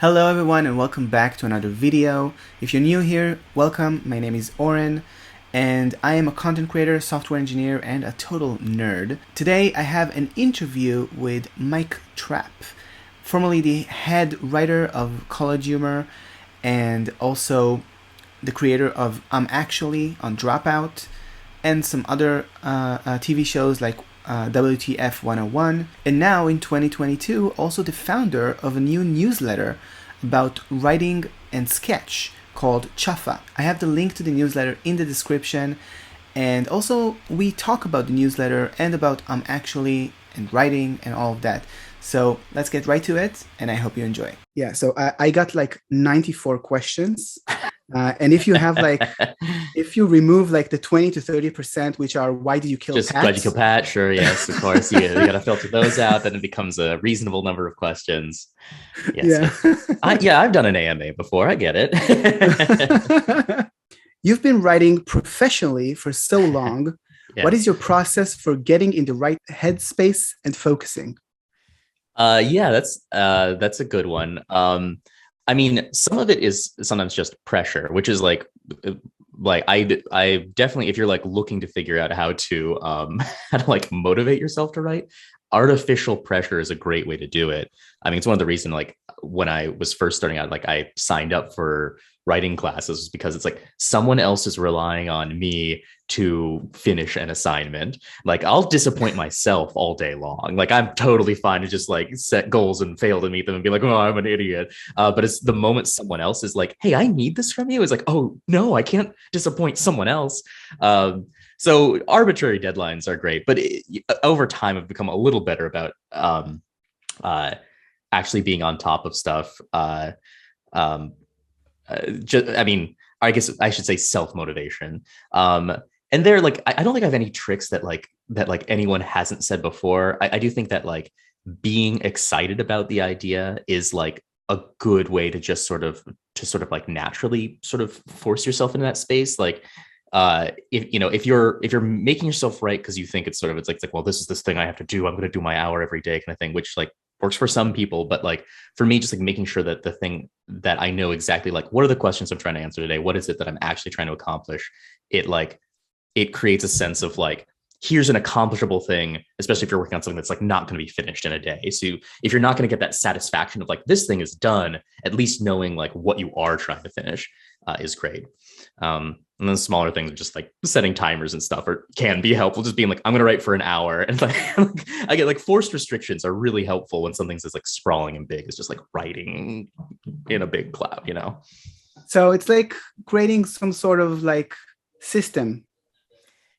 Hello everyone and welcome back to another video. If you're new here, welcome. My name is Oren and I am a content creator, software engineer, and a total nerd. Today I have an interview with Mike Trapp, formerly the head writer of College Humor and also the creator of Actually on Dropout and some other TV shows like WTF 101, and now in 2022 also the founder of a new newsletter about writing and sketch called Chuffah. I have the link to the newsletter in the description, and also we talk about the newsletter and about Actually and writing and all of that. So let's get right to it, and I hope you enjoy. Yeah, so I got like 94 questions. And if you have if you remove like the 20 to 30%, which are why did you kill Pat? Why'd you kill Pat? Sure, yes, of course. You got to filter those out. Then it becomes a reasonable number of questions. Yes, yeah. I've done an AMA before. I get it. You've been writing professionally for so long. Yes. What is your process for getting in the right headspace and focusing? That's a good one. I mean, some of it is sometimes just pressure, which is like I definitely, if you're like looking to figure out how to like motivate yourself to write, artificial pressure is a great way to do it. I mean, it's one of the reasons, like when I was first starting out, like I signed up for writing classes because it's like someone else is relying on me to finish an assignment. Like I'll disappoint myself all day long. Like I'm totally fine to just like set goals and fail to meet them and be like, oh, I'm an idiot. But it's the moment someone else is like, hey, I need this from you. It's like, oh no, I can't disappoint someone else. So arbitrary deadlines are great, but over time I've become a little better about actually being on top of stuff. I mean, I guess I should say self-motivation. And they're like, I don't think I have any tricks that anyone hasn't said before. I do think that like being excited about the idea is like a good way to just sort of like naturally sort of force yourself into that space. Like, if you're making yourself write because you think it's like, well, this is this thing I have to do. I'm going to do my hour every day kind of thing, which like works for some people. But like for me, just like making sure that the thing that I know exactly, like, what are the questions I'm trying to answer today? What is it that I'm actually trying to accomplish? It creates a sense of like, here's an accomplishable thing, especially if you're working on something that's like not going to be finished in a day. So if you're not going to get that satisfaction of like, this thing is done, at least knowing like what you are trying to finish is great. And then smaller things, just like setting timers and stuff, can be helpful. Just being like, I'm going to write for an hour. And like, I get like forced restrictions are really helpful when something's as like sprawling and big. It's just like writing in a big cloud, you know? So it's like creating some sort of like system.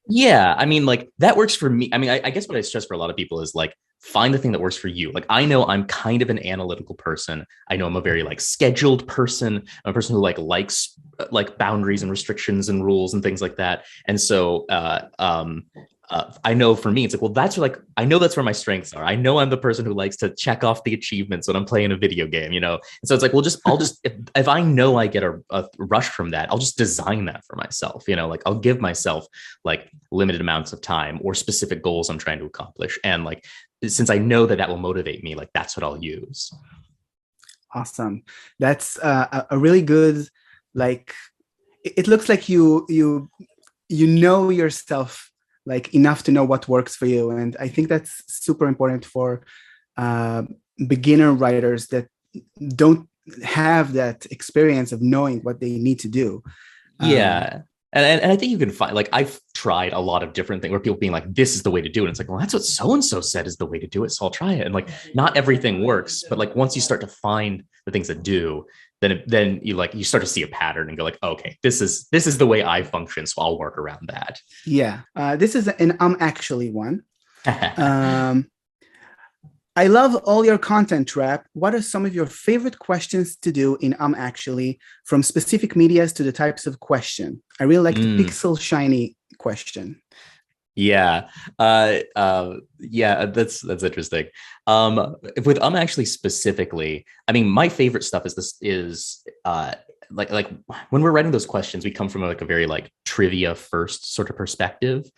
Yeah. I mean, like that works for me. I mean, I guess what I stress for a lot of people is like, find the thing that works for you. Like, I know I'm kind of an analytical person. I know I'm a very like scheduled person. I'm a person who likes like boundaries and restrictions and rules and things like that. And so I know for me, it's like, well, I know that's where my strengths are. I know I'm the person who likes to check off the achievements when I'm playing a video game, you know? And so it's like, well, I'll just, if I know I get a rush from that, I'll just design that for myself, you know, like I'll give myself like limited amounts of time or specific goals I'm trying to accomplish. And like, since I know that will motivate me, like that's what I'll use. Awesome. That's a really good, like, it looks like you know yourself like enough to know what works for you. And I think that's super important for beginner writers that don't have that experience of knowing what they need to do. Yeah. And I think you can find, like, I've tried a lot of different things where people being like, this is the way to do it. And it's like, well, that's what so-and-so said is the way to do it. So I'll try it. And like, not everything works, but like, once you start to find the things that do, then you start to see a pattern and go like, okay, this is the way I function. So I'll work around that. Yeah. This is an Actually one. I love all your content, Trapp. What are some of your favorite questions to do in Actually, from specific medias to the types of question? I really like the pixel shiny question. Yeah. That's interesting. With Actually specifically, I mean, my favorite stuff is like when we're writing those questions, we come from like a very like trivia first sort of perspective,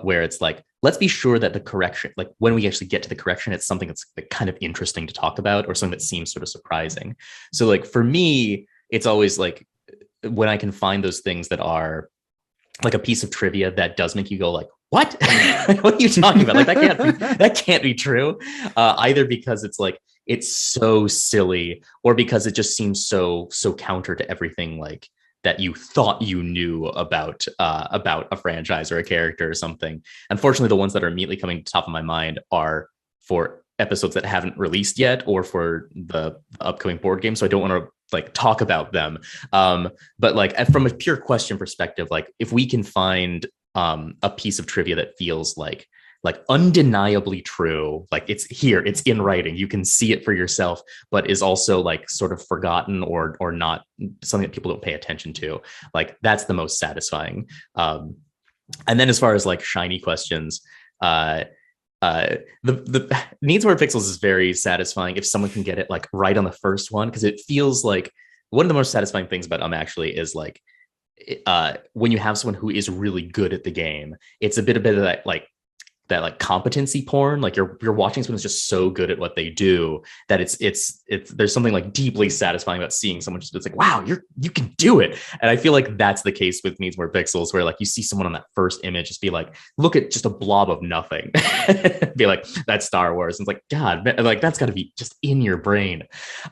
where it's like, let's be sure that the correction, like when we actually get to the correction, it's something that's like kind of interesting to talk about or something that seems sort of surprising. So like for me, it's always like when I can find those things that are like a piece of trivia that does make you go like, what? What are you talking about? Like that can't be true. Either because it's like it's so silly, or because it just seems so counter to everything like that you thought you knew about a franchise or a character or something. Unfortunately, the ones that are immediately coming to the top of my mind are for episodes that haven't released yet, or for the upcoming board game. So I don't want to like talk about them. But like from a pure question perspective, like if we can find a piece of trivia that feels like undeniably true, like it's here, it's in writing, you can see it for yourself, but is also like sort of forgotten or not something that people don't pay attention to, like that's the most satisfying. And then as far as like shiny questions, the Needs More Pixels is very satisfying if someone can get it like right on the first one, because it feels like one of the most satisfying things about actually is like when you have someone who is really good at the game, it's a bit of that competency porn. Like you're watching someone who's just so good at what they do that it's there's something like deeply satisfying about seeing someone just, it's like, wow, you can do it. And I feel like that's the case with Needs More Pixels, where like you see someone on that first image just be like, look at just a blob of nothing, be like, that's Star Wars. And it's like, God, man, like that's got to be just in your brain.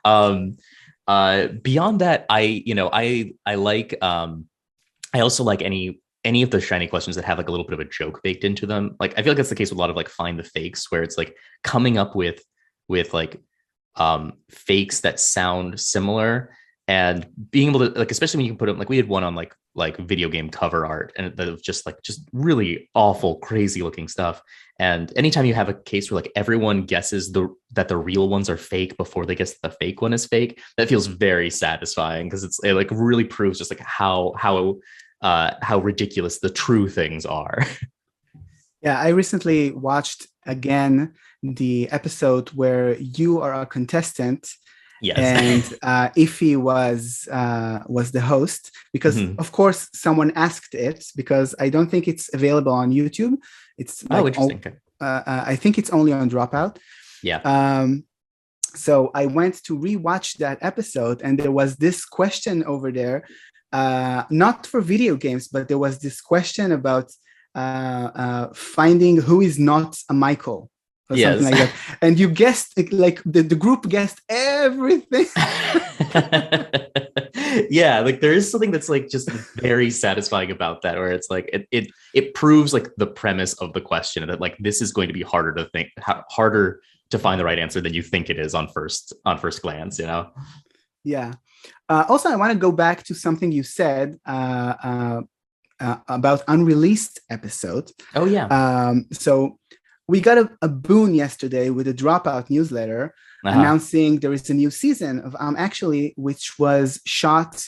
Beyond that, I like I also like any of the shiny questions that have like a little bit of a joke baked into them. Like I feel like that's the case with a lot of like find the fakes, where it's like coming up with like fakes that sound similar, and being able to like, especially when you can put them, like we had one on like video game cover art, and that was just really awful, crazy looking stuff. And anytime you have a case where like everyone guesses that the real ones are fake before they guess the fake one is fake, that feels very satisfying, because it like really proves just like how ridiculous the true things are. Yeah, I recently watched again the episode where you are a contestant. Yes. And Ify was the host, because of course someone asked it, because I don't think it's available on YouTube. It's like, interesting. I think it's only on Dropout. Yeah. So I went to rewatch that episode, and there was this question over there, not for video games, but there was this question about finding who is not a Michael, or something like that. And you guessed, like the group guessed everything. Yeah, like there is something that's like just very satisfying about that, where it's like it proves like the premise of the question, that like this is going to be harder to find the right answer than you think it is on first glance, you know? Yeah. Also, I want to go back to something you said about unreleased episodes. Oh yeah. So we got a boon yesterday with a Dropout newsletter announcing there is a new season of Actually, which was shot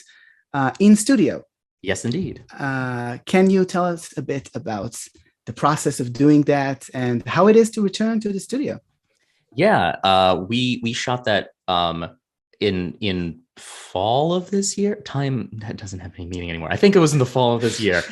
in studio. Yes, indeed. Can you tell us a bit about the process of doing that and how it is to return to the studio? Yeah, we shot that in fall of this year. Time that doesn't have any meaning anymore. I think it was in the fall of this year.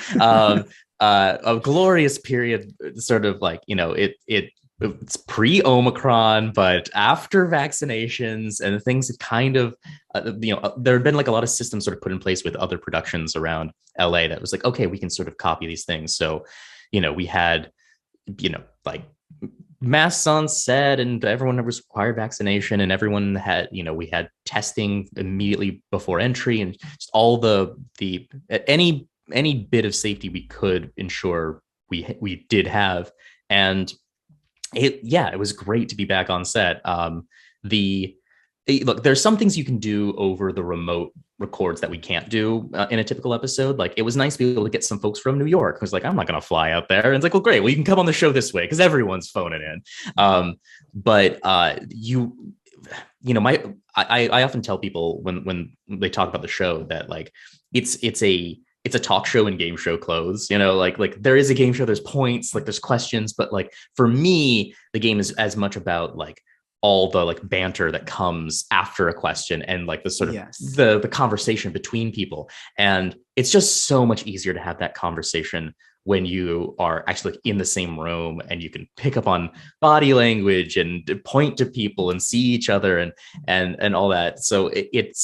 A glorious period, sort of like, you know, it's pre-Omicron, but after vaccinations and things that kind of, there had been like a lot of systems sort of put in place with other productions around LA that was like, okay, we can sort of copy these things. So, we had, like masks on set, and everyone was required vaccination, and everyone had, we had testing immediately before entry, and just all the any bit of safety we could ensure we did have. And it was great to be back on set. Look, there's some things you can do over the remote records that we can't do in a typical episode. Like, it was nice to be able to get some folks from New York who's like, I'm not going to fly out there. And it's like, well, great. Well, you can come on the show this way because everyone's phoning in. I often tell people when they talk about the show that like, it's a talk show and game show clothes, like there is a game show, there's points, like there's questions, but like for me, the game is as much about like all the like banter that comes after a question and like the sort of the conversation between people. And it's just so much easier to have that conversation when you are actually like in the same room and you can pick up on body language and point to people and see each other and all that. So it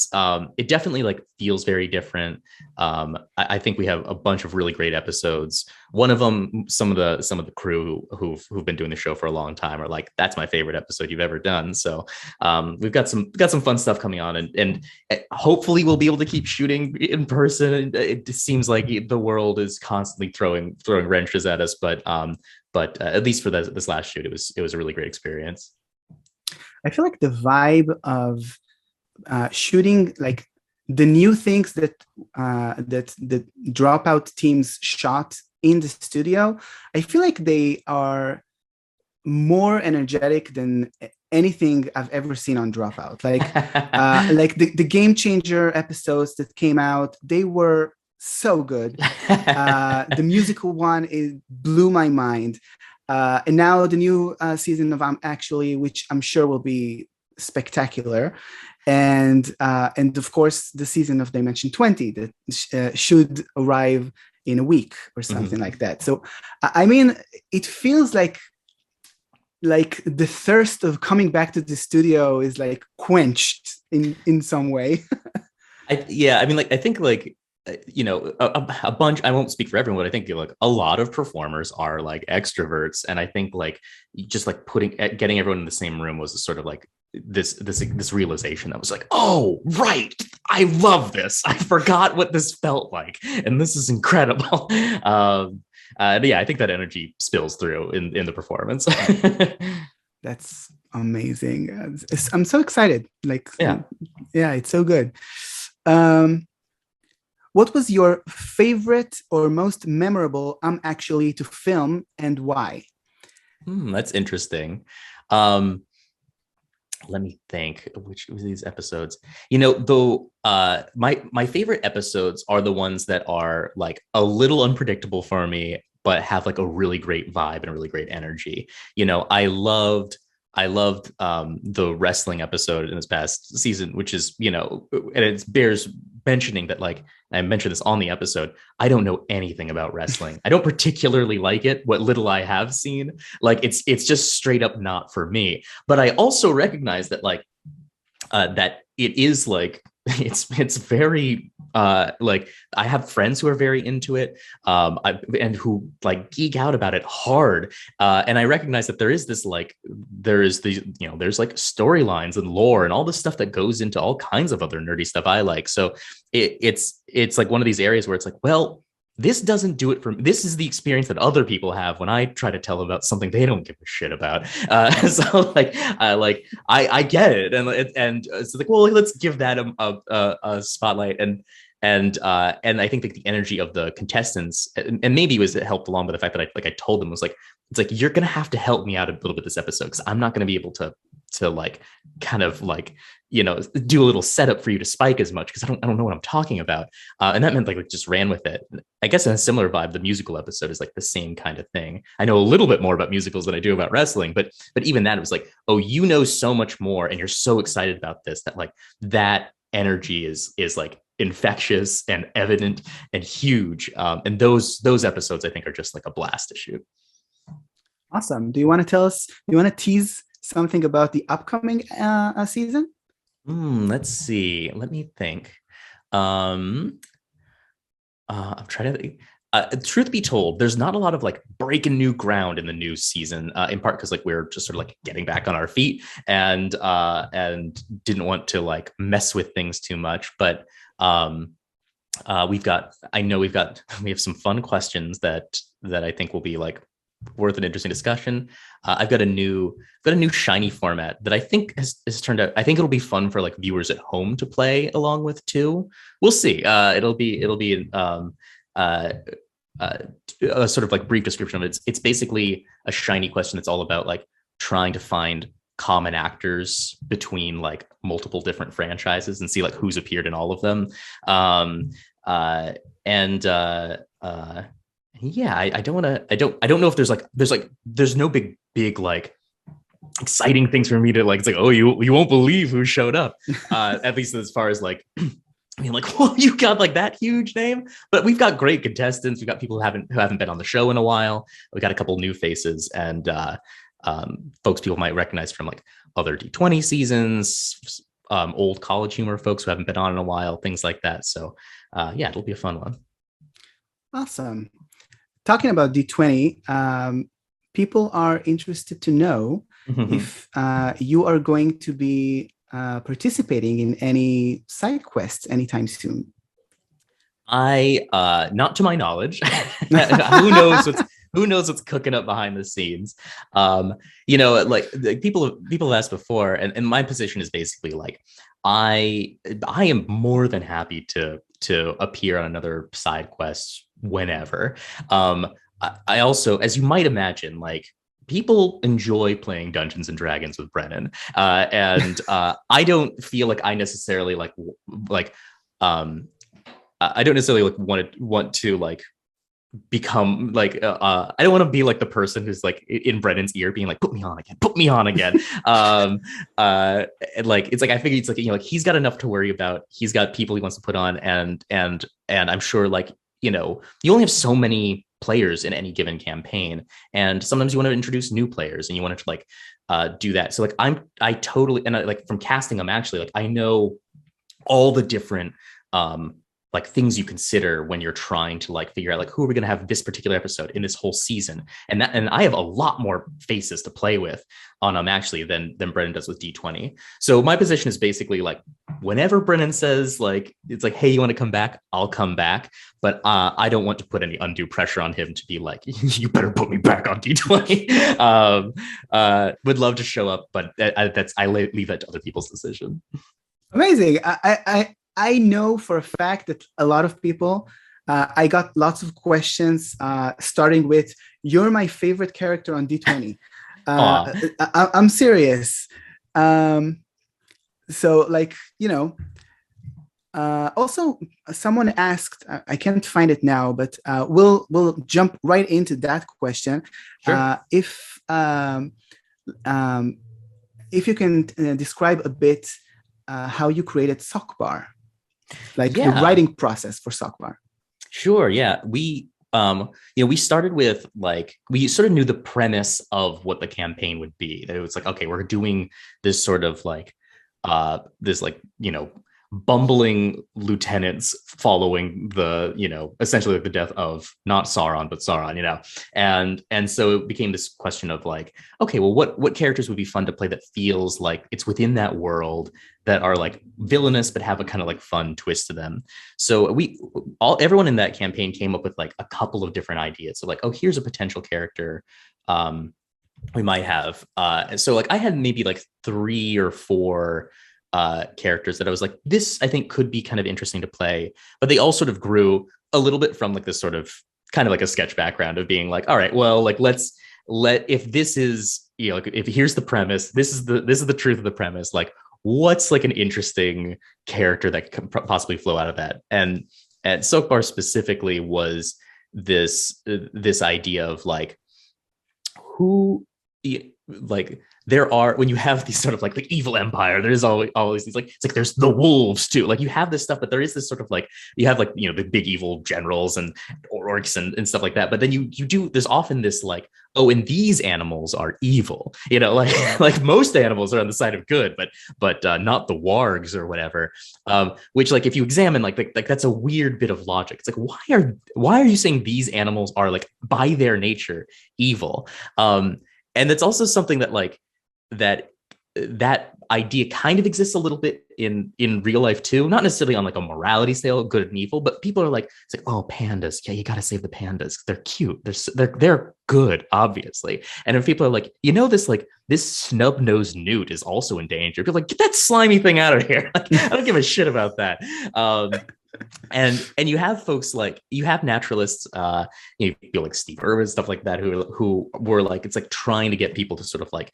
definitely like feels very different. I think we have a bunch of really great episodes. One of them, some of the crew who've been doing the show for a long time are like, that's my favorite episode you've ever done. So we've got some fun stuff coming on, and hopefully we'll be able to keep shooting in person. It seems like the world is constantly throwing wrenches at us, but at least for this last shoot, it was a really great experience. I feel like the vibe of shooting like the new things that the Dropout teams shot in the studio, I feel like they are more energetic than anything I've ever seen on Dropout. Like the Game Changer episodes that came out, they were so good. The musical one, it blew my mind. And now the new season of Actually, which I'm sure will be spectacular. And of course, the season of Dimension 20 that should arrive in a week or something like that. So, I mean, it feels like the thirst of coming back to the studio is like quenched in some way. I think like, you know, a bunch, I won't speak for everyone, but I think like a lot of performers are like extroverts. And I think like just like getting everyone in the same room was sort of like this realization that was like, oh, right, I love this. I forgot what this felt like. And this is incredible. Yeah, I think that energy spills through in the performance. That's amazing. I'm so excited. Like, yeah, it's so good. What was your favorite or most memorable Actually to film, and why? That's interesting. Let me think, which of these episodes, you know, though, my favorite episodes are the ones that are like a little unpredictable for me, but have like a really great vibe and a really great energy. You know, I loved the wrestling episode in this past season, which is, you know, and it bears mentioning that, like, I mentioned this on the episode, I don't know anything about wrestling. I don't particularly like it. What little I have seen, like, it's just straight up not for me. But I also recognize that, like, that it is like, it's very like, I have friends who are very into it, and who like geek out about it hard, and I recognize that there's like storylines and lore and all this stuff that goes into all kinds of other nerdy stuff I like. So it's like one of these areas where it's like, well, this doesn't do it for me. This is the experience that other people have when I try to tell them about something they don't give a shit about. So I get it, and it's like, well, let's give that a spotlight, and I think that the energy of the contestants, and maybe it was helped along by the fact that I told them, was like, it's like, you're gonna have to help me out a little bit this episode, because I'm not gonna be able to like kind of like, you know, do a little setup for you to spike as much, because I don't know what I'm talking about, and that meant like just ran with it. I guess in a similar vibe, the musical episode is like the same kind of thing. I know a little bit more about musicals than I do about wrestling, but even that, it was like, oh, you know so much more, and you're so excited about this, that like that energy is like infectious and evident and huge, and those episodes I think are just like a blast to shoot. Awesome. Do you want to tease something about the upcoming season? Let's see. Let me think. I'm trying to. Truth be told, there's not a lot of like breaking new ground in the new season, in part because like we're just sort of like getting back on our feet, and didn't want to like mess with things too much. But we have some fun questions that I think will be like worth an interesting discussion. I've got a new shiny format that I think has turned out. I think it'll be fun for like viewers at home to play along with too. We'll see. It'll be a sort of like brief description of it. It's basically a shiny question that's all about like trying to find common actors between like multiple different franchises and see like who's appeared in all of them. Yeah, I don't know if there's no big like exciting things for me to like. It's like, oh, you won't believe who showed up. At least as far as like I mean, like, well, you got like that huge name, but we've got great contestants. We've got people who haven't been on the show in a while. We got a couple new faces, and folks people might recognize from like other D20 seasons, old College Humor folks who haven't been on in a while, things like that. So yeah, it'll be a fun one. Awesome. Talking about D20, people are interested to know if you are going to be participating in any side quests anytime soon. Not to my knowledge. Who knows what's cooking up behind the scenes. Like people have asked before, and my position is basically like I am more than happy to appear on another side quest whenever. I also, as you might imagine, like people enjoy playing Dungeons and Dragons with Brennan, and I don't feel like I necessarily I don't necessarily like want to like become like I don't want to be like the person who's like in Brennan's ear being like, put me on again. And like it's like I figured it's like, like he's got enough to worry about. He's got people he wants to put on, and I'm sure like you only have so many players in any given campaign, and sometimes you want to introduce new players and you want to like do that. So like I totally, and like from casting, I'm actually like I know all the different like things you consider when you're trying to like figure out like who are we going to have this particular episode in this whole season, and I have a lot more faces to play with on actually than Brennan does with D20. So my position is basically like whenever Brennan says like it's like, hey, you want to come back, I'll come back, but I don't want to put any undue pressure on him to be like you better put me back on D20. Would love to show up, but I leave that to other people's decision. Amazing. I know for a fact that a lot of people, I got lots of questions, starting with, you're my favorite character on D20. I'm serious. So like, also someone asked, I can't find it now, but we'll jump right into that question. Sure. If you can describe a bit how you created Sockbar. Like the writing process for Sockbar. Sure. Yeah. We started with like, we sort of knew the premise of what the campaign would be. That it was like, okay, we're doing this sort of like, this like, bumbling lieutenants following the, essentially like the death of not Sauron, but Sauron, and so it became this question of like, okay, well, what characters would be fun to play that feels like it's within that world, that are like villainous, but have a kind of like fun twist to them. So everyone in that campaign came up with like a couple of different ideas. So like, oh, here's a potential character we might have. So like I had maybe like 3 or 4 characters that I was like, this I think could be kind of interesting to play, but they all sort of grew a little bit from like this sort of kind of like a sketch background of being like, all right, well, like if this is, like if here's the premise, this is the truth of the premise, like what's like an interesting character that could possibly flow out of that. And at Soakbar specifically was this idea of like who, like there are, when you have these sort of like the evil empire, there's always these like, it's like there's the wolves too, like you have this stuff, but there is this sort of like, you have like, the big evil generals and orcs and stuff like that, but then you do, there's often this like, oh, and these animals are evil, like most animals are on the side of good, but not the wargs or whatever, which like if you examine like that's a weird bit of logic. It's like, why are you saying these animals are like by their nature evil? And that's also something that like that idea kind of exists a little bit in real life too, not necessarily on like a morality scale, good and evil, but people are like, it's like, oh, pandas, yeah, you got to save the pandas, they're cute, they're good, obviously. And if people are like, this like this snub-nosed newt is also in danger, people are like, get that slimy thing out of here. Like, I don't give a shit about that. And you have folks like, you have naturalists, feel like Steve Irwin, stuff like that, who were like, it's like trying to get people to sort of like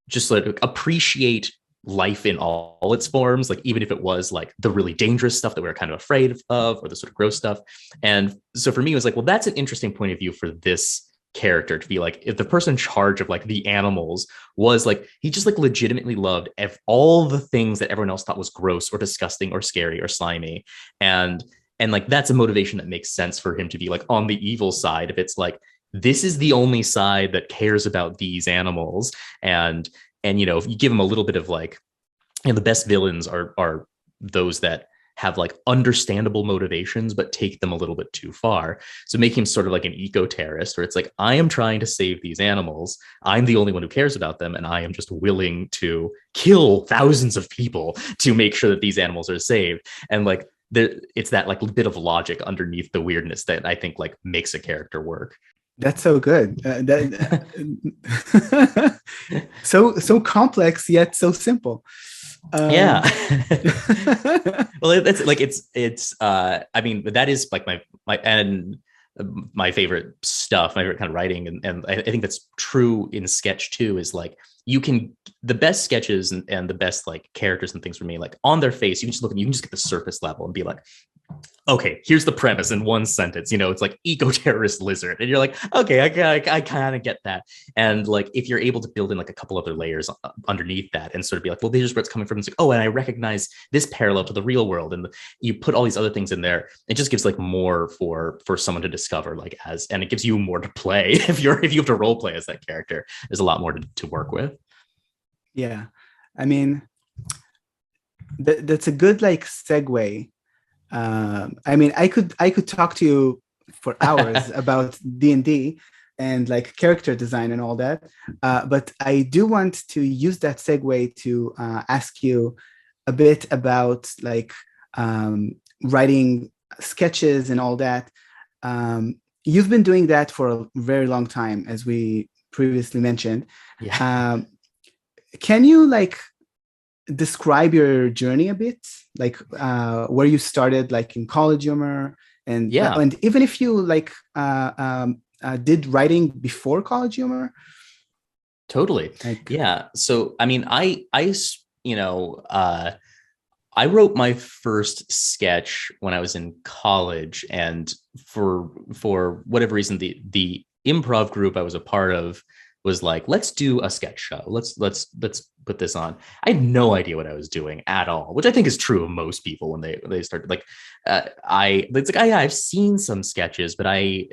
just sort of appreciate life in all its forms, like even if it was like the really dangerous stuff that we were kind of afraid of, or the sort of gross stuff. And so for me, it was like, well, that's an interesting point of view for this character to be like, if the person in charge of like the animals was like, he just like legitimately loved all the things that everyone else thought was gross or disgusting or scary or slimy. And like that's a motivation that makes sense for him to be like on the evil side. If it's like, this is the only side that cares about these animals. And you know, if you give him a little bit of like, and the best villains are those that have like understandable motivations, but take them a little bit too far. So make him sort of like an eco-terrorist, where it's like, I am trying to save these animals. I'm the only one who cares about them. And I am just willing to kill thousands of people to make sure that these animals are saved. And like, it's that like bit of logic underneath the weirdness that I think like makes a character work. That's so good. So complex yet so simple. Yeah. Well, that's like it's I mean, that is like my favorite stuff, my favorite kind of writing, and I think that's true in sketch too. Is like the best sketches and the best like characters and things for me, like on their face, you can just look and you can just get the surface level and be like, okay, here's the premise in one sentence. You know, it's like eco-terrorist lizard, and you're like, okay, I kind of get that. And like, if you're able to build in like a couple other layers underneath that, and sort of be like, well, this is where it's coming from. It's like, oh, and I recognize this parallel to the real world, and you put all these other things in there. It just gives like more for someone to discover, like and it gives you more to play. If you have to role play as that character, there's a lot more to work with. Yeah, I mean, that's a good like segue. I mean, I could talk to you for hours about D&D and like character design and all that, but I do want to use that segue to ask you a bit about like writing sketches and all that. You've been doing that for a very long time, as we previously mentioned. Yeah. Can you like describe your journey a bit, like where you started, like in college humor, and even if you like did writing before college humor? Totally. Yeah. So I mean, I wrote my first sketch when I was in college, and for whatever reason, the improv group I was a part of was like, let's do a sketch show. Let's put this on. I had no idea what I was doing at all, which I think is true of most people when they started. Like, I've seen some sketches, but I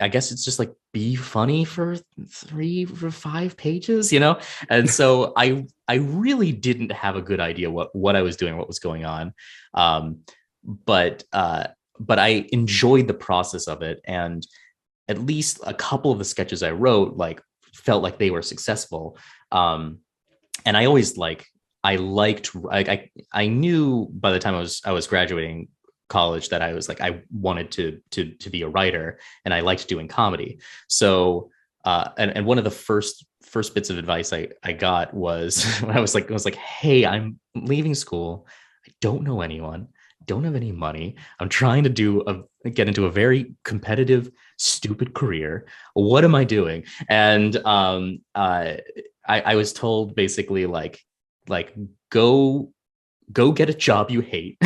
guess it's just like, be funny for 3 or 5 pages, you know? And so I really didn't have a good idea what I was doing, what was going on. But I enjoyed the process of it. And at least a couple of the sketches I wrote, like, felt like they were successful. And I always I knew by the time I was graduating college that I was like, I wanted to be a writer, and I liked doing comedy. So and one of the first bits of advice I got was when I was like, hey, I'm leaving school. I don't know anyone, don't have any money. I'm trying to get into a very competitive, stupid career. What am I doing? And I was told basically like go get a job you hate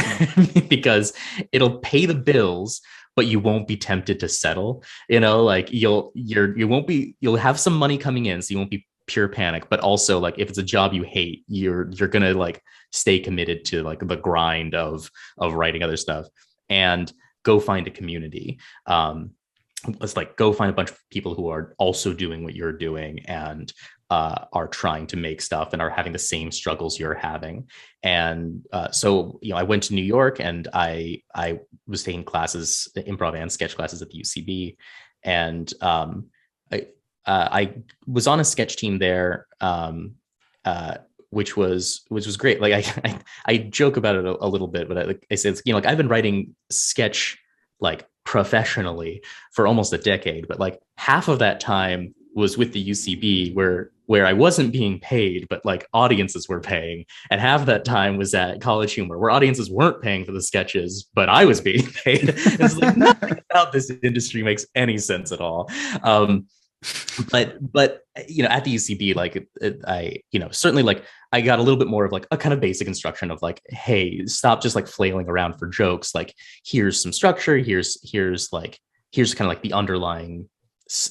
because it'll pay the bills, but you won't be tempted to settle. You know, like you'll have some money coming in, so you won't be pure panic. But also, like, if it's a job you hate, you're gonna like stay committed to like the grind of writing other stuff, and go find a community. Let's like go find a bunch of people who are also doing what you're doing, and are trying to make stuff and are having the same struggles you're having. And so, you know, I went to New York, and I was taking classes, improv and sketch classes at the UCB. And I was on a sketch team there, which was great. Like I joke about it a little bit, but I say, you know, like, I've been writing sketch like professionally for almost a decade, but like half of that time was with the UCB where I wasn't being paid, but like audiences were paying. And half that time was at College Humor, where audiences weren't paying for the sketches, but I was being paid. It's like, nothing about this industry makes any sense at all. But you know, at the UCB, like, I, you know, certainly like I got a little bit more of like a kind of basic instruction of like, hey, stop just like flailing around for jokes. Like, here's some structure. Here's kind of like the underlying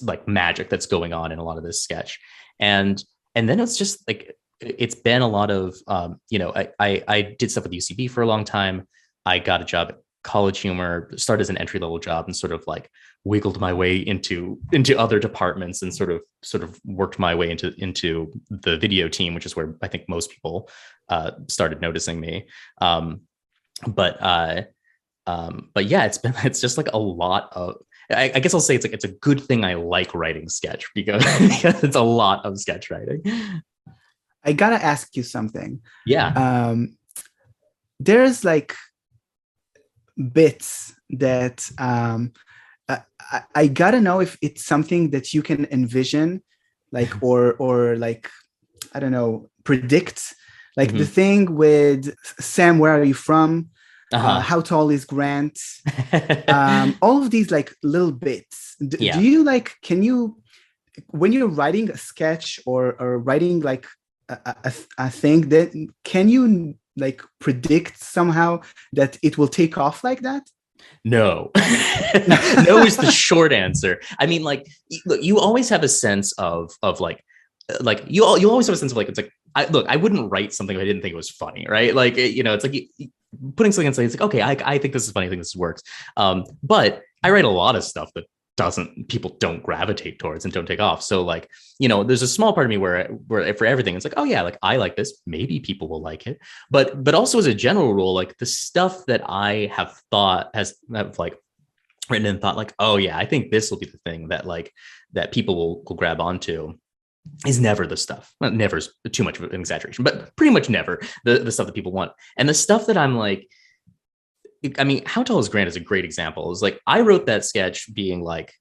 like magic that's going on in a lot of this sketch. And then it's just like it's been a lot of I did stuff with UCB for a long time. I got a job at College Humor, started as an entry level job, and sort of like wiggled my way into other departments, and sort of worked my way into the video team, which is where I think most people started noticing me. But yeah, it's just like a lot of. I guess I'll say it's a good thing I like writing sketch because it's a lot of sketch writing. I gotta ask you something. Yeah. There's like bits that I gotta know if it's something that you can envision, like or like I don't know, predict, like the thing with Sam, where are you from? How tall is Grant? All of these like little bits. Do you like? Can you, when you're writing a sketch or writing like a thing, that can you like predict somehow that it will take off like that? No. No is the short answer. I mean, like, look, you always have a sense of like you always have a sense of like, it's like, I wouldn't write something if I didn't think it was funny, right? Like, it's like putting something and saying, it's like, okay, I think this is funny, I think this works. But I write a lot of stuff that people don't gravitate towards and don't take off. So like, there's a small part of me where for everything, it's like, oh yeah, like I like this, maybe people will like it. But also as a general rule, like the stuff that I have like written and thought like, oh yeah, I think this will be the thing that like, that people will grab onto, is never the stuff. Well, never is too much of an exaggeration, but pretty much never the stuff that people want. And the stuff that I'm like, I mean, How Tall is Grant is a great example. It's like, I wrote that sketch being like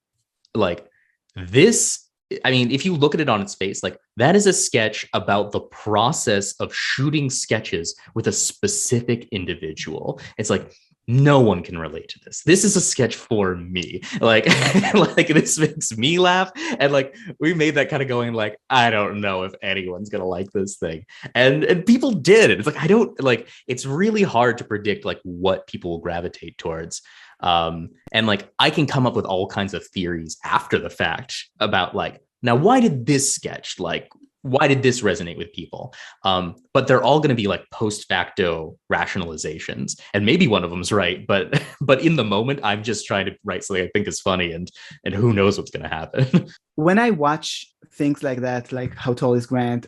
this. I mean, if you look at it on its face, like that is a sketch about the process of shooting sketches with a specific individual. It's like, no one can relate to this. This is a sketch for me. Like, like this makes me laugh. And like, we made that kind of going like, I don't know if anyone's going to like this thing. And people did. It's like, I don't like, it's really hard to predict like what people will gravitate towards. And like, I can come up with all kinds of theories after the fact about like, now, why did this sketch, like, why did this resonate with people? But they're all going to be like post facto rationalizations, and maybe one of them's right, but in the moment, I'm just trying to write something I think is funny, and who knows what's going to happen. When I watch things like that, like How Tall is Grant,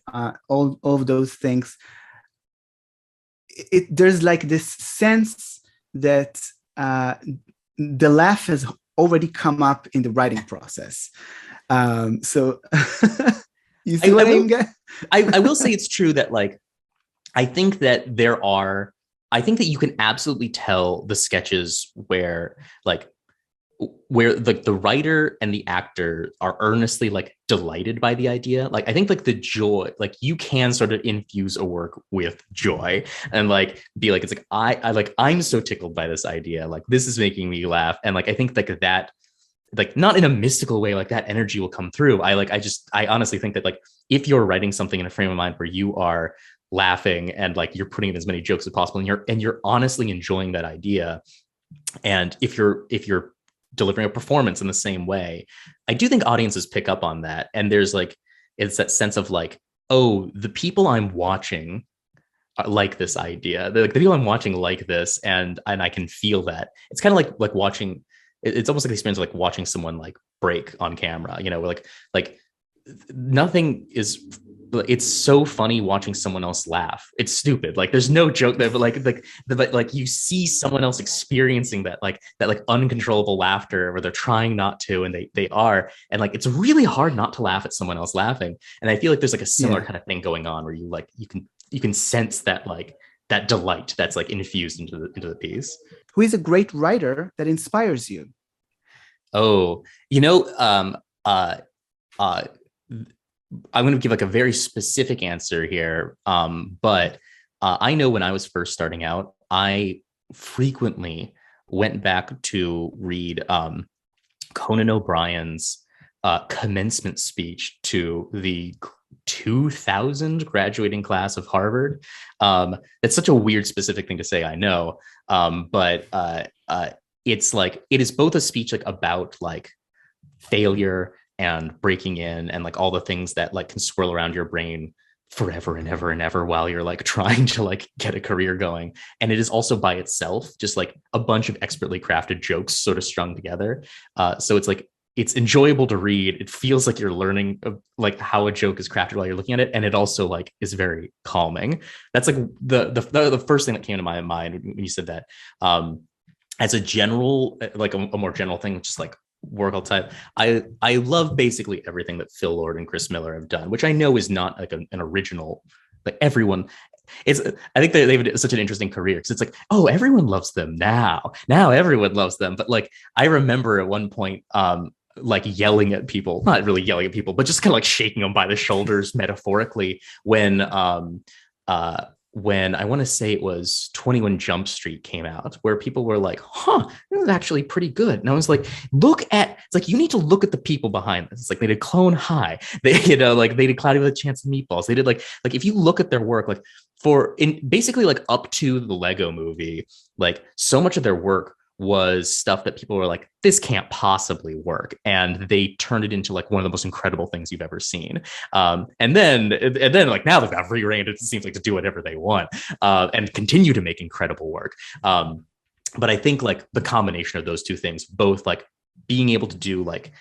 all of those things, there's like this sense that the laugh has already come up in the writing process. So. You see what I mean? I will say it's true that like, I think that you can absolutely tell the sketches where the writer and the actor are earnestly like delighted by the idea. Like, I think like the joy, like you can sort of infuse a work with joy and like be like, it's like, I'm so tickled by this idea. Like, this is making me laugh. And like, I think like that, like not in a mystical way, like that energy will come through. I honestly think that like, if you're writing something in a frame of mind where you are laughing and like you're putting in as many jokes as possible, and you're honestly enjoying that idea, and if you're delivering a performance in the same way, I do think audiences pick up on that. And there's like, it's that sense of like, oh, the people I'm watching like this idea, the people I'm watching like this, and I can feel that. It's kind of like watching. It's almost like the experience of like watching someone like break on camera, like nothing is, it's so funny watching someone else laugh. It's stupid. Like there's no joke there, but like you see someone else experiencing that uncontrollable laughter where they're trying not to, and they are. And like, it's really hard not to laugh at someone else laughing. And I feel like there's like a similar kind of thing going on where you can sense that like that delight that's like infused into the piece. Who is a great writer that inspires you? Oh, I'm going to give like a very specific answer here. But I know when I was first starting out, I frequently went back to read Conan O'Brien's commencement speech to the 2000 graduating class of Harvard. It's such a weird specific thing to say, I know. But it's like, it is both a speech like about like failure and breaking in and like all the things that like can swirl around your brain forever and ever and ever while you're like trying to like get a career going. And it is also by itself just like a bunch of expertly crafted jokes sort of strung together. So it's like it's enjoyable to read. It feels like you're learning like how a joke is crafted while you're looking at it, and it also like is very calming. That's like the first thing that came to my mind when you said that. As a general, like a more general thing, just like work all the time. I love basically everything that Phil Lord and Chris Miller have done, which I know is not like an original. Like everyone, I think they've such an interesting career because it's like, oh, everyone loves them now. Now everyone loves them. But like I remember at one point, like yelling at people, not really yelling at people, but just kind of like shaking them by the shoulders metaphorically when I want to say it was 21 Jump Street came out, where people were like, this is actually pretty good. And I was like, it's like, you need to look at the people behind this. It's like they did Clone High. They, like they did Cloudy with a Chance of Meatballs. They did like if you look at their work, like basically like up to the Lego movie, like so much of their work was stuff that people were like, this can't possibly work. And they turned it into like one of the most incredible things you've ever seen. And then like now they've got free reign, it seems like, to do whatever they want and continue to make incredible work. But I think like the combination of those two things, both like being able to do like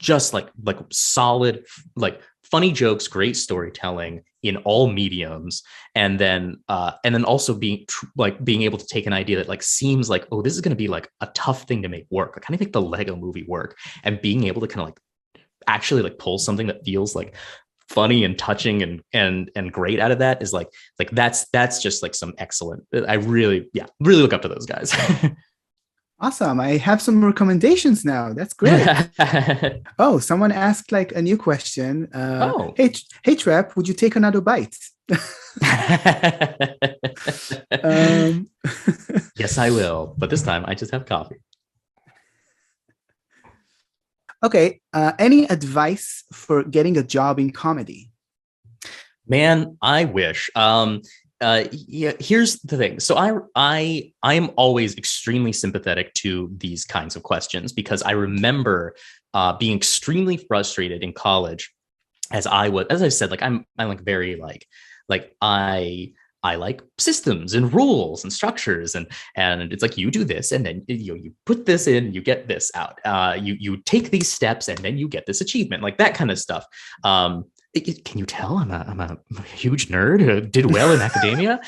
just like solid, like funny jokes, great storytelling in all mediums, and then also being able to take an idea that like seems like, oh, this is going to be like a tough thing to make work. Like, how do you make the Lego movie work? And being able to kind of like actually like pull something that feels like funny and touching and great out of that is like that's just like some excellent. I really look up to those guys. Awesome. I have some recommendations now. That's great. Oh, someone asked like a new question. Hey, Trapp, would you take another bite? Yes, I will. But this time I just have coffee. Okay. Any advice for getting a job in comedy? Man, I wish. Yeah, here's the thing. So I am always extremely sympathetic to these kinds of questions, because I remember being extremely frustrated in college, as I said, like I'm like very like I like systems and rules and structures, and it's like, you do this and then you put this in, you get this out. You take these steps and then you get this achievement, like that kind of stuff. Can you tell I'm a huge nerd who did well in academia?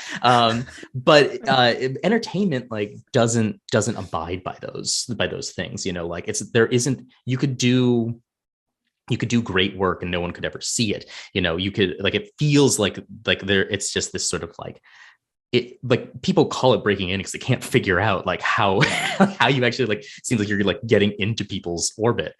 But entertainment like doesn't abide by those things, you know, like you could do great work and no one could ever see it. You know, you could like, it feels like it's just this sort of like, it, like people call it breaking in because they can't figure out like how you actually like, seems like you're like getting into people's orbit.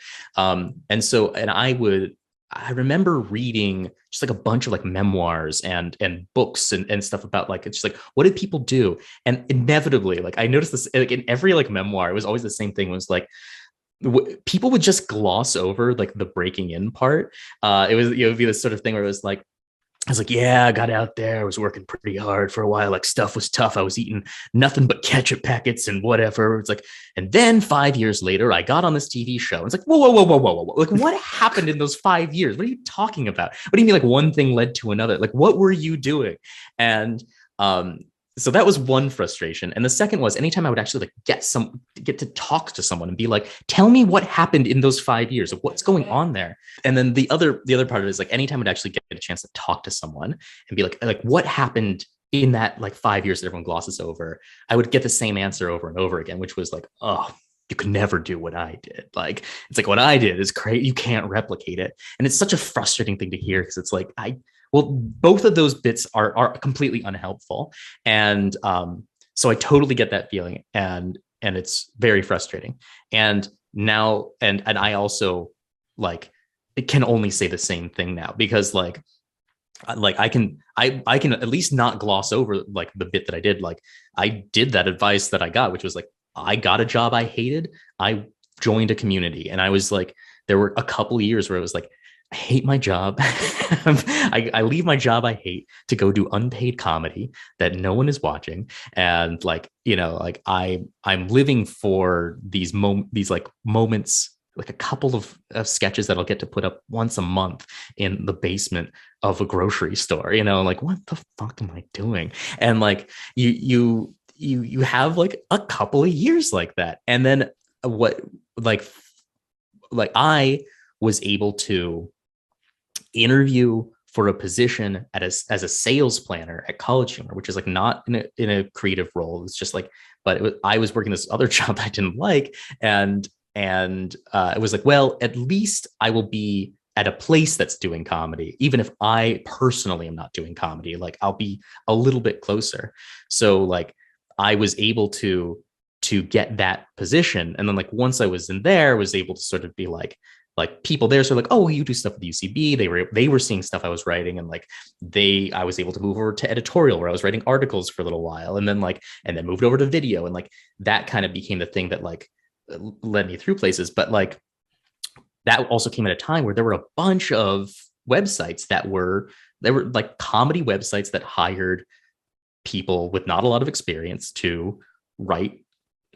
I remember reading just like a bunch of like memoirs and books and stuff about like, it's just like, what did people do? And inevitably, like I noticed this like in every like memoir, it was always the same thing. It was like, people would just gloss over like the breaking in part. It would be this sort of thing where it was like, I was like, yeah, I got out there. I was working pretty hard for a while. Like stuff was tough. I was eating nothing but ketchup packets and whatever. It's like, and then 5 years later, I got on this TV show. It's like, whoa. Like, what happened in those 5 years? What are you talking about? What do you mean? Like one thing led to another? Like, what were you doing? And, so that was one frustration. And the second was anytime I would actually like get to talk to someone and be like, tell me what happened in those 5 years, of what's going on there. And then the other part of it is like, anytime I'd actually get a chance to talk to someone and be like what happened in that like 5 years that everyone glosses over, I would get the same answer over and over again, which was like, oh, you could never do what I did. Like, it's like, what I did is crazy. You can't replicate it. And it's such a frustrating thing to hear, because it's like, well, both of those bits are completely unhelpful. And so I totally get that feeling, and it's very frustrating. And now, and I also like, it can only say the same thing now, because like I can at least not gloss over like the bit that I did. Like I did that advice that I got, which was like, I got a job I hated. I joined a community, and I was like, there were a couple of years where it was like, I hate my job. I leave my job I hate to go do unpaid comedy that no one is watching. And like, you know, like I'm living for these like moments like a couple of sketches that I'll get to put up once a month in the basement of a grocery store, like what the fuck am I doing? And like you have like a couple of years like that. And then what like I was able to interview for a position as a sales planner at College Humor, which is like not in a creative role. It's just like, but I was working this other job I didn't like, and it was like, well, at least I will be at a place that's doing comedy, even if I personally am not doing comedy. Like I'll be a little bit closer. So like I was able to get that position, and then like once I was in there, I was able to sort of be like people there. So like, oh, you do stuff with the UCB. They were seeing stuff I was writing, and like I was able to move over to editorial where I was writing articles for a little while, and then moved over to video, and like that kind of became the thing that like led me through places. But like that also came at a time where there were a bunch of websites that were like comedy websites that hired people with not a lot of experience to write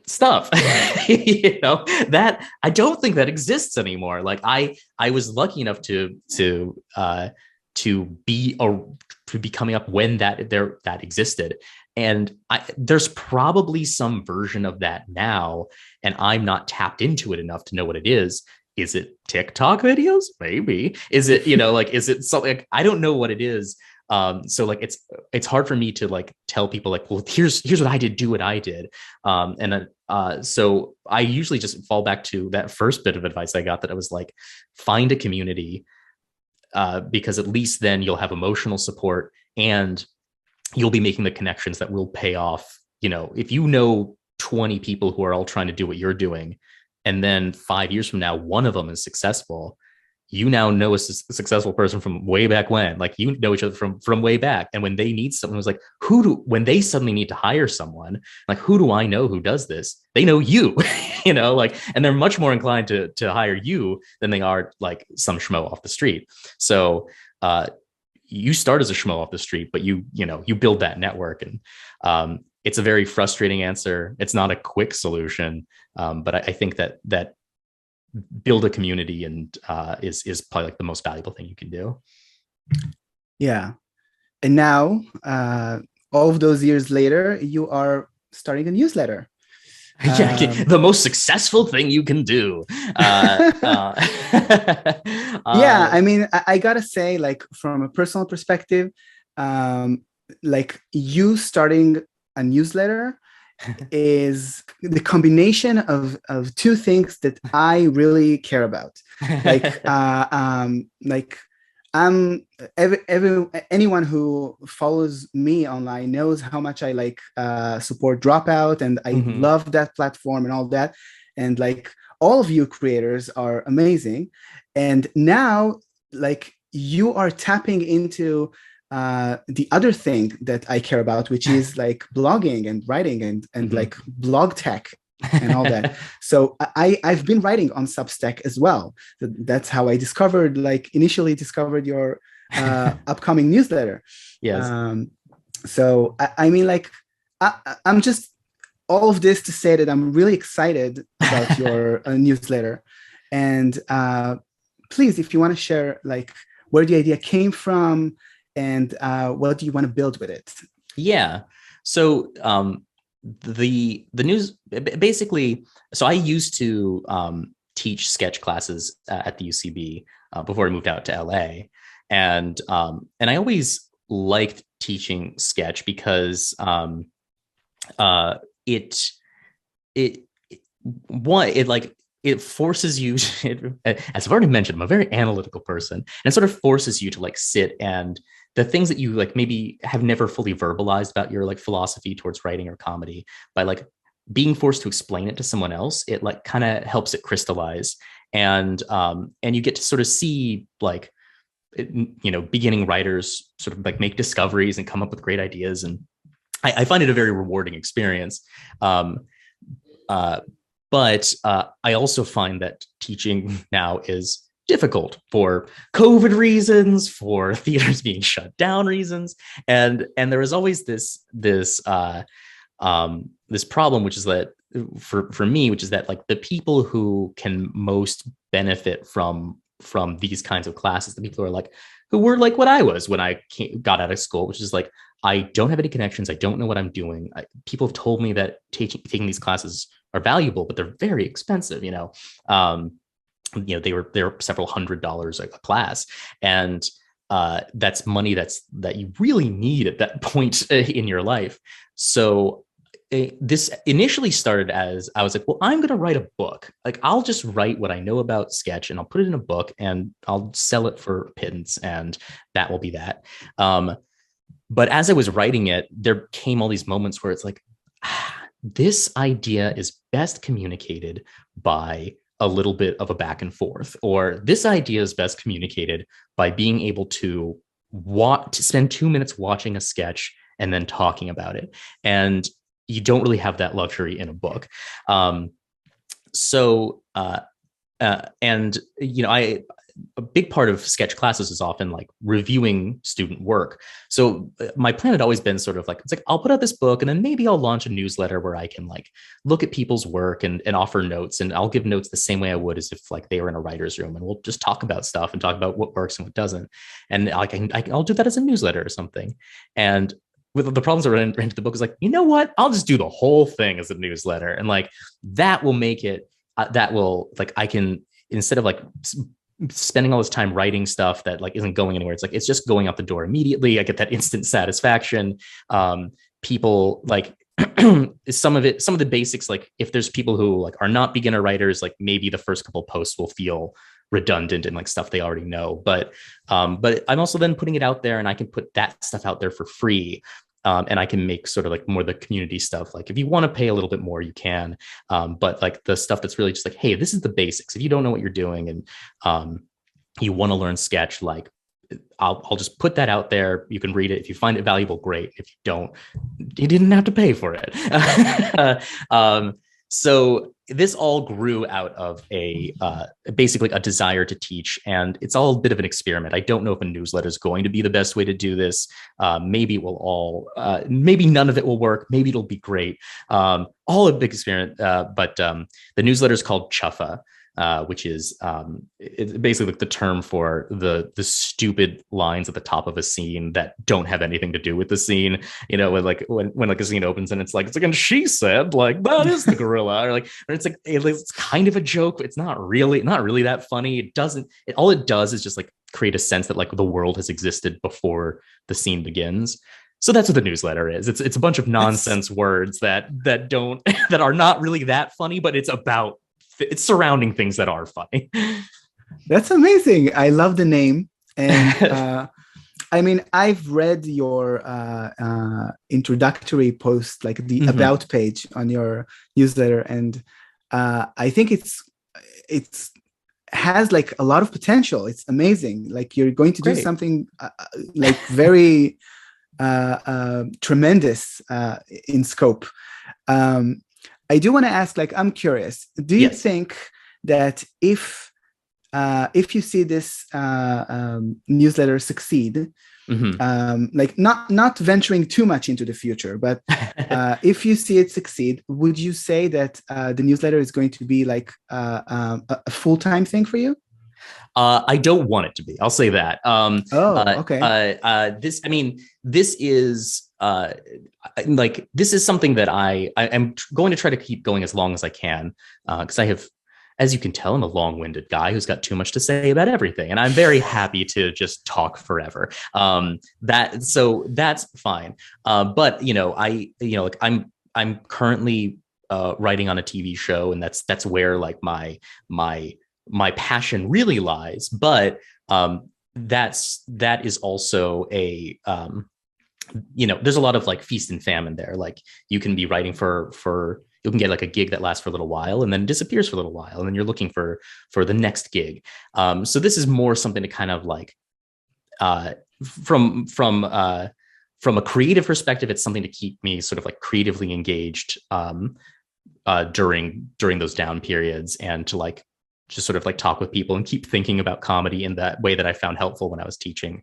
stuff. That I don't think that exists anymore. Like I was lucky enough to be coming up when that existed, and there's probably some version of that now, and I'm not tapped into it enough to know what it is. Is it TikTok videos? Maybe. Is it is it something like, I don't know what it is. So like it's hard for me to like tell people like, well, here's what I did, do what I did. So I usually just fall back to that first bit of advice I got, that I was like, find a community, because at least then you'll have emotional support and you'll be making the connections that will pay off. If 20 people who are all trying to do what you're doing, and then 5 years from now, one of them is successful, you now know a successful person from way back when, like know each other from way back. And when they need someone, it was like, when they suddenly need to hire someone, like, who do I know who does this? They know you, and they're much more inclined to hire you than they are like some schmo off the street. So, you start as a schmo off the street, but you build that network. And, it's a very frustrating answer. It's not a quick solution. But I think that build a community and is probably like the most valuable thing you can do. Yeah. And now, all of those years later, you are starting a newsletter. The most successful thing you can do. Yeah, I mean, I gotta say, like, from a personal perspective, like, you starting a newsletter is the combination of two things that I really care about. Like, anyone who follows me online knows how much I like support Dropout, and I love that platform and all that. And like, all of you creators are amazing. And now, like, you are tapping into the other thing that I care about, which is like blogging and writing and like blog tech and all that. So I've been writing on Substack as well. That's how I initially discovered your upcoming newsletter. Yes. So I mean, like, I'm just all of this to say that I'm really excited about your newsletter. And please, if you want to share like where the idea came from, and what do you want to build with it? Yeah. So the news basically. So I used to teach sketch classes at the UCB before I moved out to LA, and I always liked teaching sketch because it forces you, as I've already mentioned, I'm a very analytical person, and it sort of forces you to like sit, and the things that you like maybe have never fully verbalized about your like philosophy towards writing or comedy, by like being forced to explain it to someone else, it like kind of helps it crystallize. And you get to sort of see like, beginning writers sort of like make discoveries and come up with great ideas. And I find it a very rewarding experience. But I also find that teaching now is difficult for COVID reasons, for theaters being shut down reasons, and there is always this problem, which is that for me, which is that like the people who can most benefit from these kinds of classes, the people who are like who were like what I was when I got out of school, which is like I don't have any connections, I don't know what I'm doing. People have told me that taking these classes are valuable, but they're very expensive. They were several $100s a class, and that's money that you really need at that point in your life. So this initially started as I was like, well, I'm going to write a book. Like, I'll just write what I know about Sketch and I'll put it in a book and I'll sell it for pittance, and that will be that. But as I was writing it, there came all these moments where it's like, this idea is best communicated by a little bit of a back and forth, or this idea is best communicated by being able to spend 2 minutes watching a sketch and then talking about it. And you don't really have that luxury in a book. A big part of sketch classes is often like reviewing student work. So my plan had always been sort of like, it's like, I'll put out this book and then maybe I'll launch a newsletter where I can like look at people's work and offer notes. And I'll give notes the same way I would as if like they were in a writer's room, and we'll just talk about stuff and talk about what works and what doesn't. And I'll do that as a newsletter or something. And with the problems that ran into the book is like, you know what? I'll just do the whole thing as a newsletter. And like, that will make it, I can, instead of like spending all this time writing stuff that like isn't going anywhere, it's just going out the door immediately. I get that instant satisfaction. People like some of the basics, like if there's people who like are not beginner writers, like maybe the first couple posts will feel redundant and like stuff they already know, but I'm also then putting it out there, and I can put that stuff out there for free. And I can make sort of like more the community stuff. Like if you want to pay a little bit more, you can. But like the stuff that's really just like, hey, this is the basics. If you don't know what you're doing and you want to learn Sketch, like I'll just put that out there. You can read it. If you find it valuable, great. If you don't, you didn't have to pay for it. So this all grew out of basically a desire to teach, and it's all a bit of an experiment. I don't know if a newsletter is going to be the best way to do this. Maybe maybe none of it will work. Maybe it'll be great. All a big experiment. But the newsletter is called Chuffah, which is it's basically like the term for the stupid lines at the top of a scene that don't have anything to do with the scene. When like a scene opens and it's like, and she said like that is the gorilla, or it's kind of a joke, but it's not really that funny. All it does is just like create a sense that like the world has existed before the scene begins. So that's what the newsletter is. It's a bunch of nonsense words that are not really that funny, but it's surrounding things that are funny. That's amazing. I love the name. And I mean, I've read your introductory post, like the about page on your newsletter. And I think it's has like a lot of potential. It's amazing. Like you're going to do something like very tremendous in scope. I do want to ask, like, I'm curious, do you think that if you see this newsletter succeed, like not venturing too much into the future, but if you see it succeed, would you say that the newsletter is going to be like a full-time thing for you? I don't want it to be. I'll say that. Okay. This is something that I'm going to try to keep going as long as I can, because I have, as you can tell, I'm a long-winded guy who's got too much to say about everything, and I'm very happy to just talk forever. So that's fine. But I'm currently writing on a TV show, and that's where like my passion really lies. But that is also a there's a lot of like feast and famine there. Like you can be writing you can get like a gig that lasts for a little while and then disappears for a little while, and then you're looking for the next gig. So this is more something to kind of like from a creative perspective, it's something to keep me sort of like creatively engaged during those down periods, and to like just sort of like talk with people and keep thinking about comedy in that way that I found helpful when I was teaching.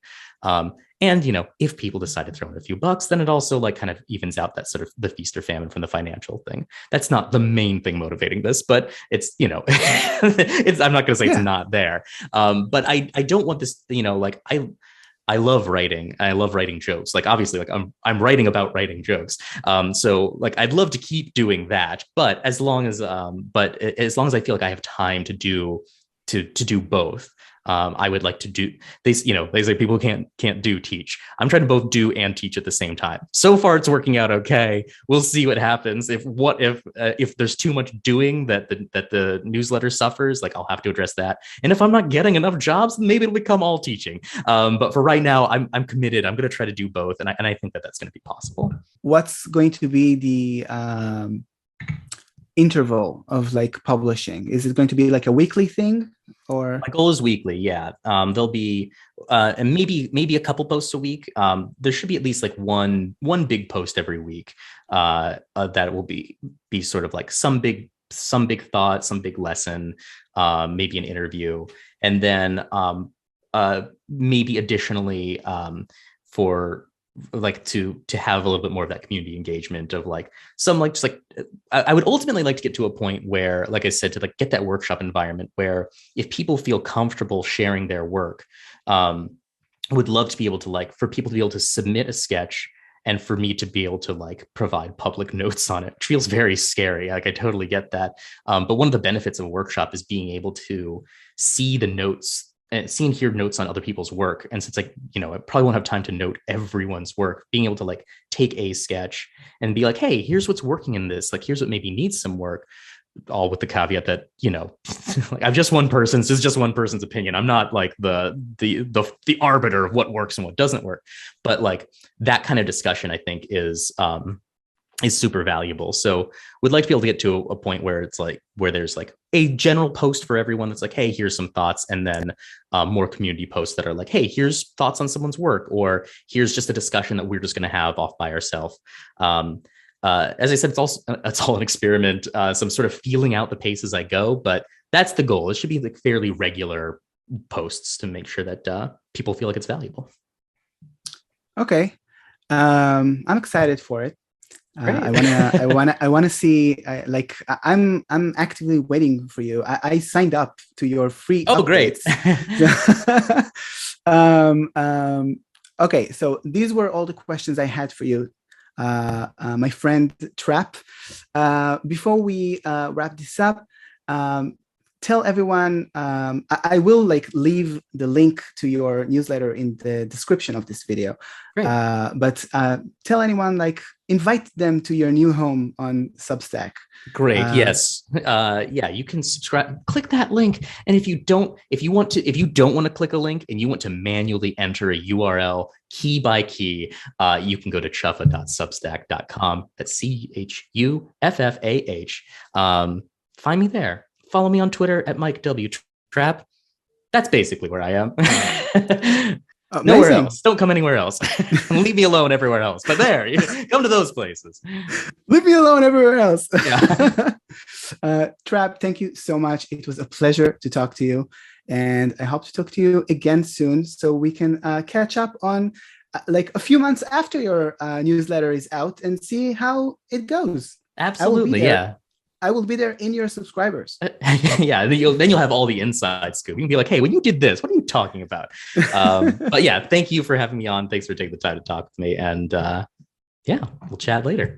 And, if people decide to throw in a few bucks, then it also like kind of evens out that sort of the feast or famine from the financial thing. That's not the main thing motivating this, but it's, I'm not going to say it's not there. But I don't want this, like I love writing. I love writing jokes. Like obviously, like I'm writing about writing jokes. So like I'd love to keep doing that, but as long as I feel like I have time to do both, I would like to do these. They say people can't teach. I'm trying to both do and teach at the same time. So far, it's working out okay. We'll see what happens. If there's too much doing that the newsletter suffers, like I'll have to address that. And if I'm not getting enough jobs, maybe it'll become all teaching. But for right now, I'm committed. I'm going to try to do both, and I think that's going to be possible. What's going to be the interval of like publishing? Is it going to be like a weekly thing, or my goal is weekly? Yeah. There'll be and maybe a couple posts a week. There should be at least like one big post every week that will be sort of like some big thought, some big lesson, maybe an interview, and then maybe additionally for like to have a little bit more of that community engagement of like some like just like I would ultimately like to get to a point where, like I said, to like get that workshop environment where if people feel comfortable sharing their work, would love to be able to like for people to be able to submit a sketch and for me to be able to like provide public notes on it, which feels very scary. Like I totally get that. But one of the benefits of a workshop is being able to see the notes and see and hear notes on other people's work. And since like, I probably won't have time to note everyone's work, being able to like take a sketch and be like, hey, here's what's working in this. Like, here's what maybe needs some work, all with the caveat that, like I'm just one person. This is just one person's opinion. I'm not like the arbiter of what works and what doesn't work. But like that kind of discussion, I think is super valuable. So we'd like to be able to get to a point where it's like, where there's like a general post for everyone that's like, hey, here's some thoughts. And then more community posts that are like, hey, here's thoughts on someone's work, or here's just a discussion that we're just going to have off by ourselves. As I said, it's all an experiment. So I'm sort of feeling out the pace as I go, but that's the goal. It should be like fairly regular posts to make sure that people feel like it's valuable. Okay. I'm excited for it. I wanna see. I'm actively waiting for you. I signed up to your free. Oh, updates. Great. Okay, so these were all the questions I had for you, my friend Trapp. Before we wrap this up, tell everyone. I will like leave the link to your newsletter in the description of this video. But tell anyone, like, invite them to your new home on Substack. Great. Yes. Yeah, you can subscribe, click that link. And if you don't want to click a link and you want to manually enter a URL key by key, you can go to chuffah.substack.com. That's CHUFFAH. Find me there. Follow me on Twitter at Mike W. Trapp. That's basically where I am. Nowhere else. Don't come anywhere else. Leave me alone everywhere else. But there, come to those places. Leave me alone everywhere else. Yeah. Trapp, thank you so much. It was a pleasure to talk to you. And I hope to talk to you again soon so we can catch up on like a few months after your newsletter is out and see how it goes. Absolutely. Yeah. I will be there in your subscribers. Yeah, then you'll have all the inside scoop. You can be like, hey, when you did this, what are you talking about? But yeah, thank you for having me on. Thanks for taking the time to talk with me. And yeah, we'll chat later.